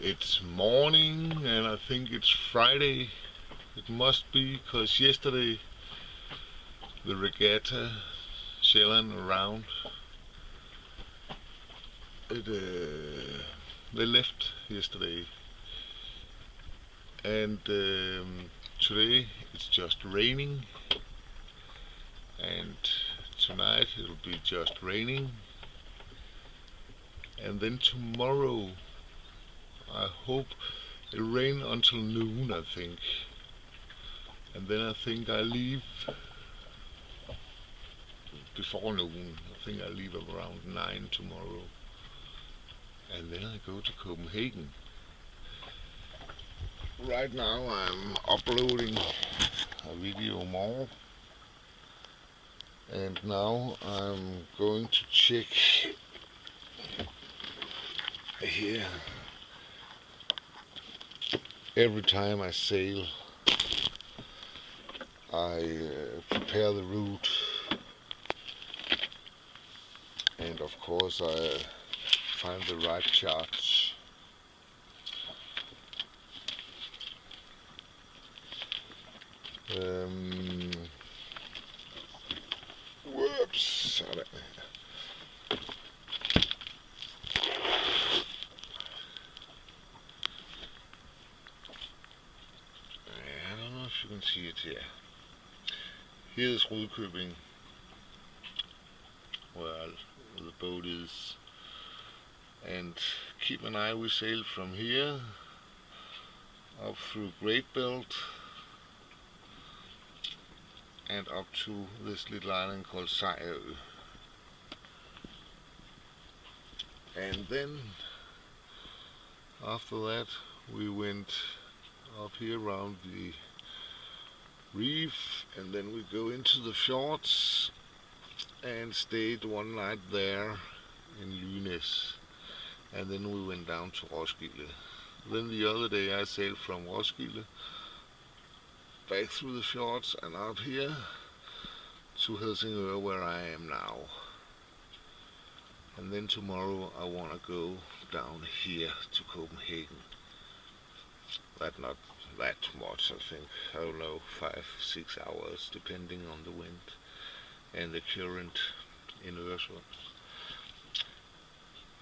It's morning and I think it's Friday. It must be, because yesterday the regatta sailing around, they left yesterday, and today it's just raining, and tonight it'll be just raining, and then tomorrow I hope it'll rain until noon, I think, and then I think I leave before noon. I think I leave around 9 tomorrow, and then I go to Copenhagen. Right now I'm uploading a video more, and now I'm going to check here. Every time I sail, I prepare the route, and of course I find the right charts. Whoops! I don't know if you can see it here. Here's Rudkøbing, where the boat is, and keep an eye. We sail from here up through Great Belt and up to this little island called Sejerø. And then after that we went up here around the reef, and then we go into the fjords and stayed one night there in Lynes, and then we went down to Roskilde. Then the other day I sailed from Roskilde back through the fjords and out here to Helsingør, where I am now. And then tomorrow I want to go down here to Copenhagen. That's not that much, I think. I don't know, 5-6 hours, depending on the wind and the current in Øresund.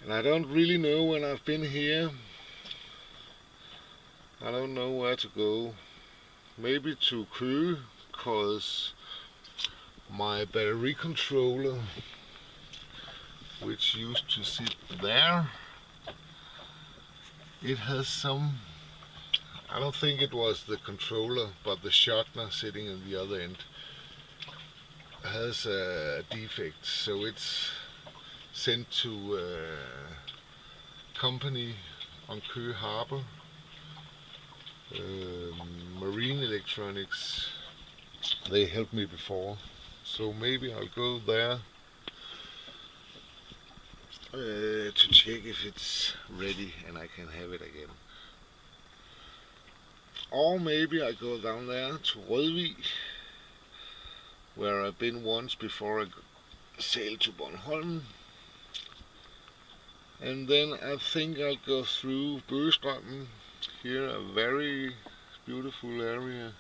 And I don't really know when I've been here. I don't know where to go. Maybe to Køge, cause my battery controller, which used to sit there, it has some, I don't think it was the controller, but the sharpener sitting in the other end has a defect, so it's sent to a company on Køge Harbor, Marine Electronics. They helped me before, so maybe I'll go there to check if it's ready and I can have it again. Or maybe I go down there to Rødvig, where I've been once before I sailed to Bornholm. And then I think I'll go through Bøgestrømmen, here a very beautiful area.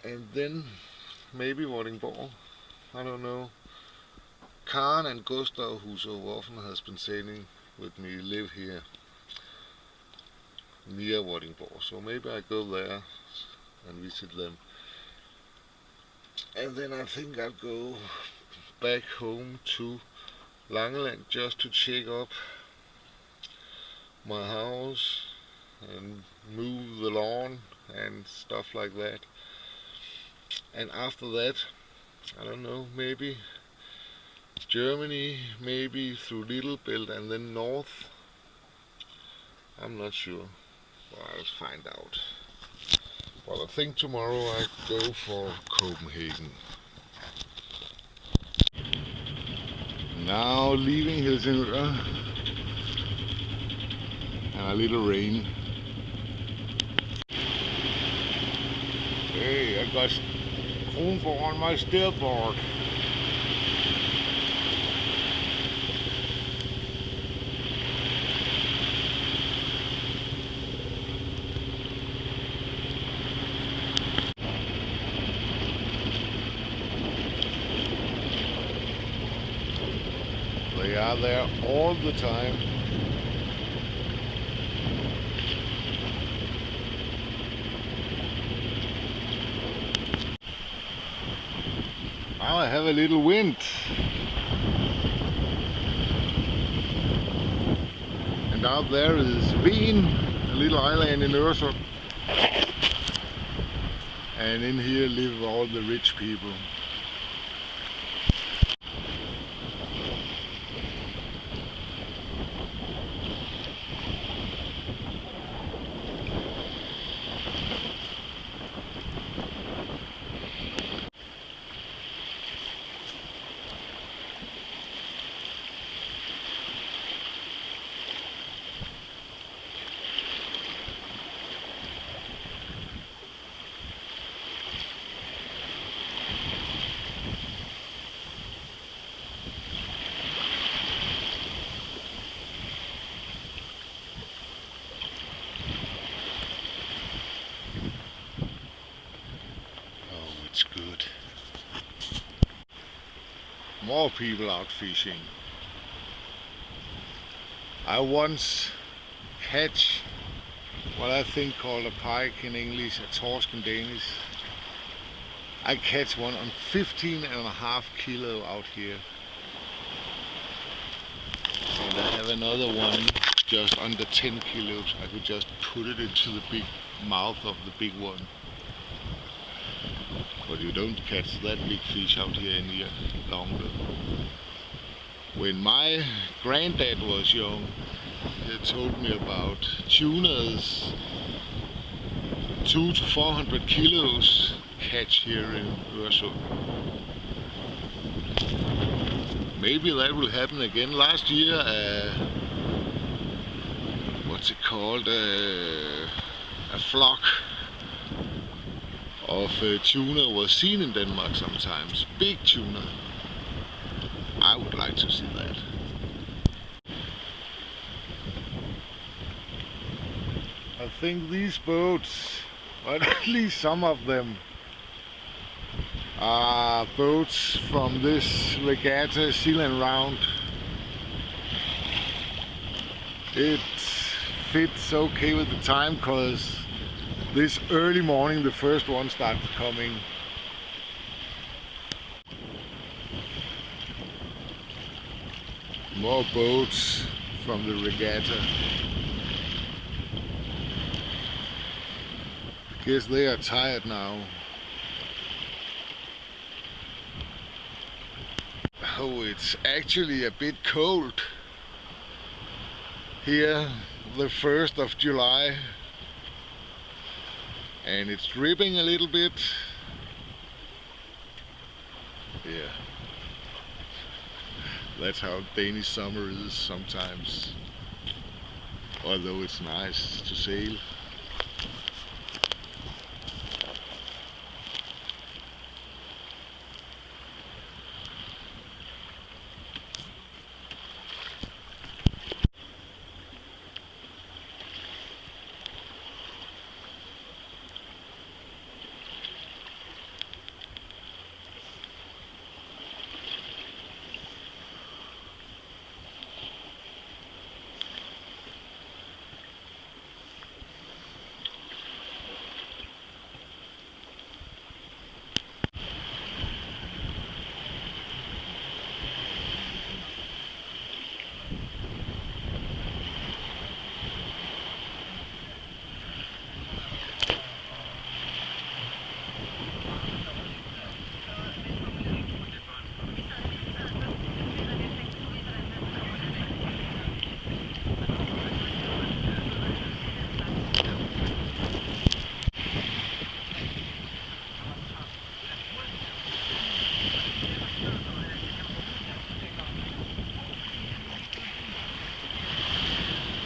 And then maybe Vordingborg, I don't know. Karen and Gustav, who so often has been sailing with me, live here near Vordingborg, so maybe I go there and visit them. And then I think I'll go back home to Langeland just to check up my house and move the lawn and stuff like that. And after that, I don't know, maybe Germany, maybe through Little Belt and then north. I'm not sure. Well, I'll find out. But I think tomorrow I go for Copenhagen. Now leaving Helsingør, and a little rain. Hey, I got Kronborg on my steerboard. are there all the time. Now I have a little wind. And out there is Wien, a little island in Øresund. And in here live all the rich people. It's good. More people out fishing. I once catch what I think called a pike in English, a torsk in Danish. I catch one on 15.5 kilo out here. And I have another one just under 10 kilos. I could just put it into the big mouth of the big one. But you don't catch that big fish out here any longer. When my granddad was young, he told me about tunas 200 to 400 kilos catch here in Øresund. Maybe that will happen again. Last year, what's it called? A flock of tuna was seen in Denmark sometimes. Big tuna. I would like to see that. I think these boats, or at least some of them, are boats from this regatta Zealand round. It fits okay with the time because this early morning the first one started coming. More boats from the regatta. I guess they are tired now. Oh, it's actually a bit cold here, the 1st of July. And it's dripping a little bit. Yeah. That's how Danish summer is sometimes. Although it's nice to sail.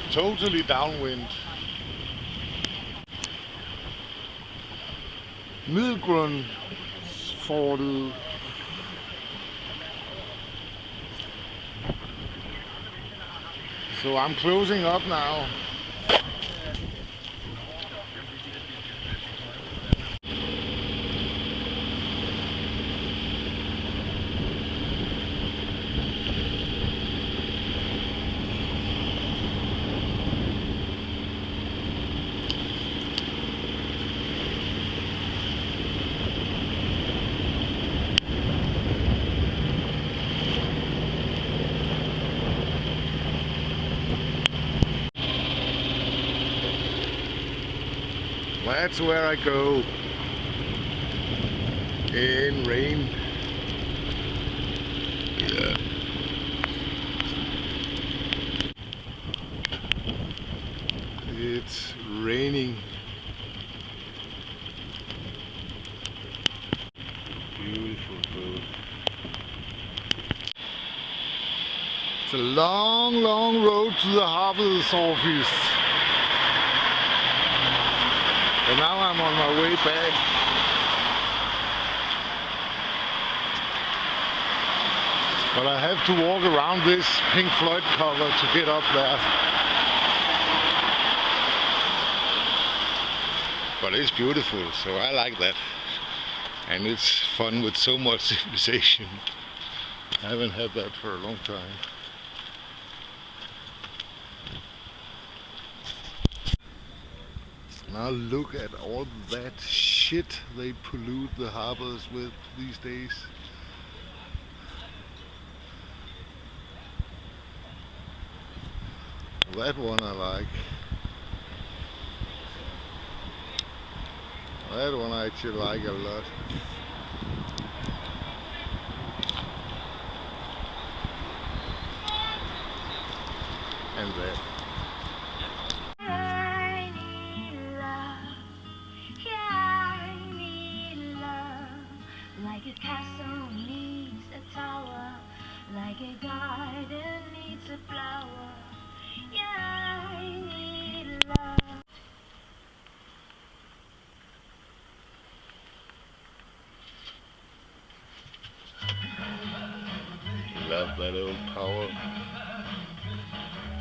Totally downwind. Middelgrundsfortet. So I'm closing up now. That's where I go in rain. Yeah. It's raining. Beautiful boat. It's a long, long road to the harbor's office. And now I'm on my way back. But I have to walk around this Pink Floyd cover to get up there. But it's beautiful, so I like that. And it's fun with so much civilization. I haven't had that for a long time. Now look at all that shit they pollute the harbors with these days. That one I like. That one I actually like a lot. And that. I need love. Yeah, I need love. Like a castle needs a tower. Like a garden needs a flower. Yeah, I need love. Love that old power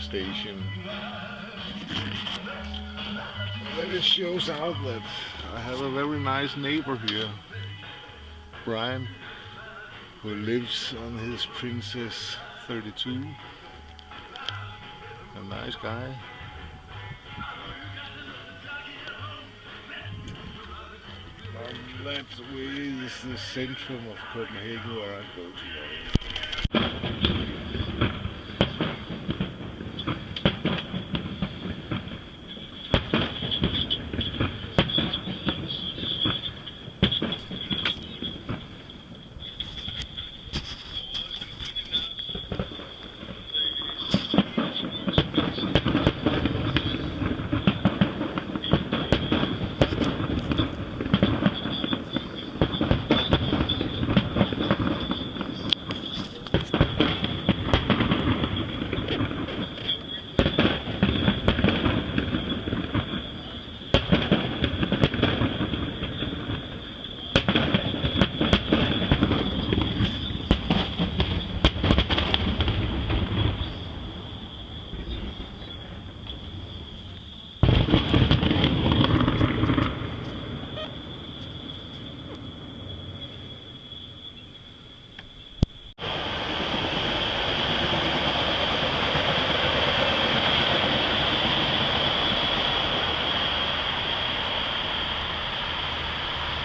station. But it shows out that I have a very nice neighbor here, Brian, who lives on his Princess 32. A nice guy. That way is the centrum of Copenhagen where I go tomorrow.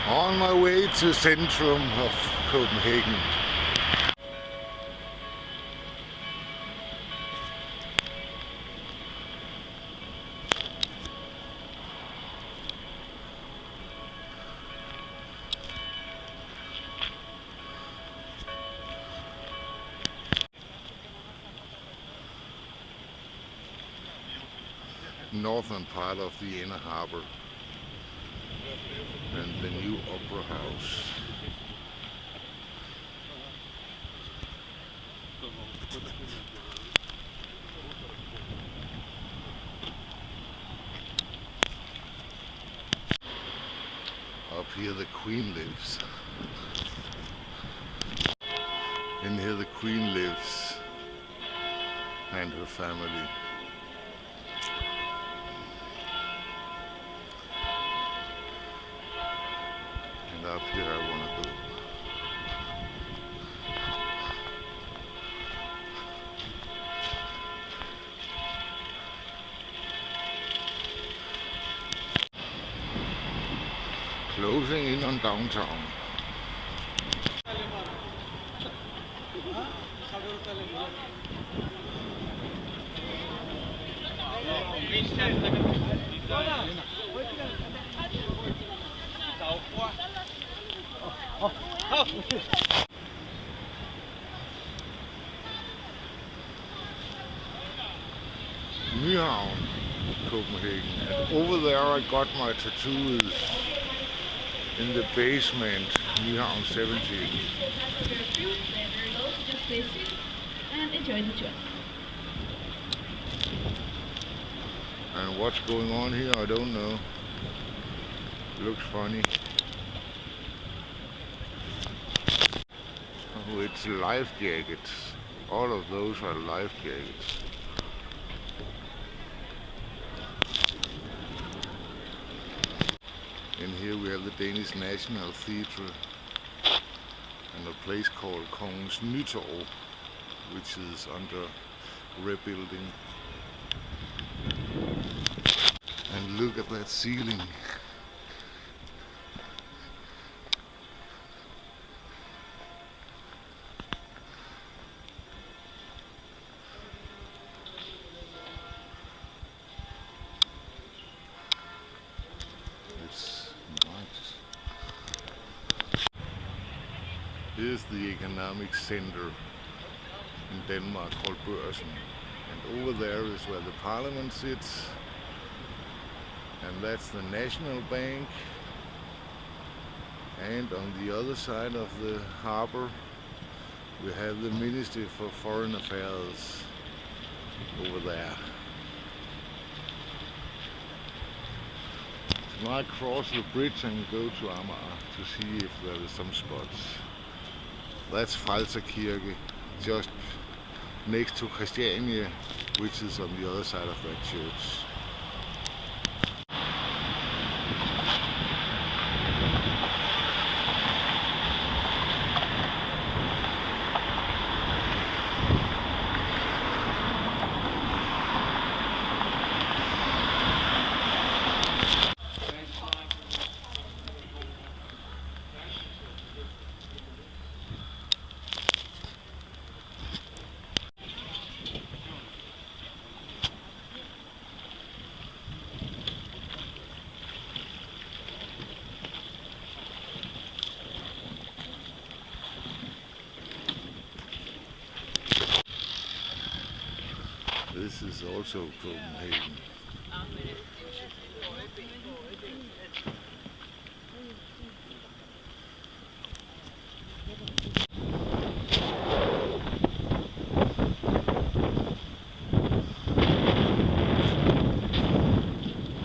On my way to the centrum of Copenhagen. Northern part of the inner harbor. And the new opera house. Up here the Queen lives. In here the Queen lives and her family. And up here I want to go. Closing in on downtown. Nyhavn, Copenhagen. And over there I got my tattoos in the basement, Nyhavn 17. Just stay still and enjoy the tour. And what's going on here, I don't know. Looks funny. Oh, it's life jackets. All of those are life jackets. And here we have the Danish National Theatre and a place called Kongens Nytorv, which is under rebuilding. And look at that ceiling. It's nice. Here's the economic center in Denmark called Børsen. And over there is where the parliament sits. And that's the National Bank. And on the other side of the harbor we have the Ministry for Foreign Affairs over there. So now I cross the bridge and go to Amager to see if there is some spots. That's Falsterkirke, just next to Christiania, which is on the other side of that church. This is also Copenhagen.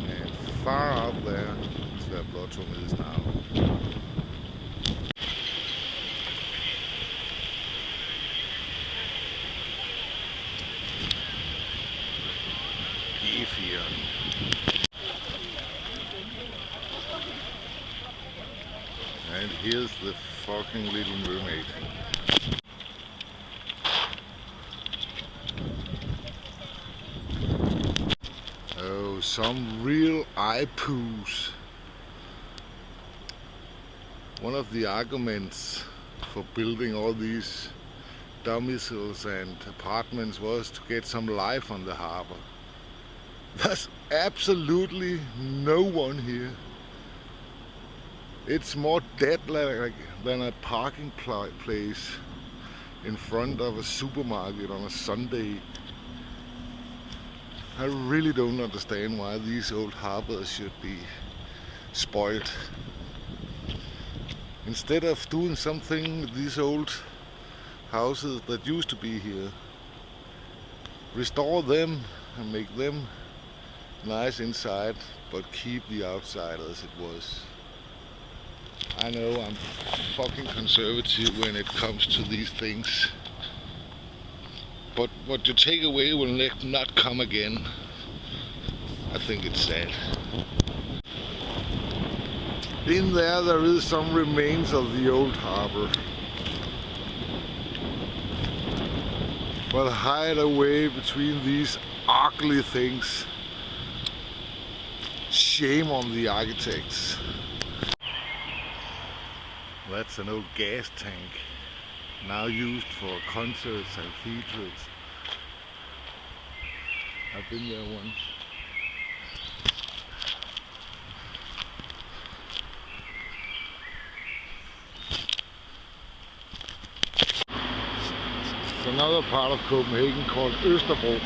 And far out there is where Blaatunge is now. And here's the fucking Little Mermaid. Oh, some real eye poos. One of the arguments for building all these domiciles and apartments was to get some life on the harbor. There's absolutely no one here. It's more dead than a parking place in front of a supermarket on a Sunday. I really don't understand why these old harbors should be spoiled. Instead of doing something with these old houses that used to be here, restore them and make them nice inside, but keep the outside as it was. I know I'm fucking conservative when it comes to these things, but what you take away will not come again. I think it's sad. In there is some remains of the old harbor, but hide away between these ugly things. Shame on the architects. That's an old gas tank, now used for concerts and theatres. I've been there once. It's another part of Copenhagen called Østerbro.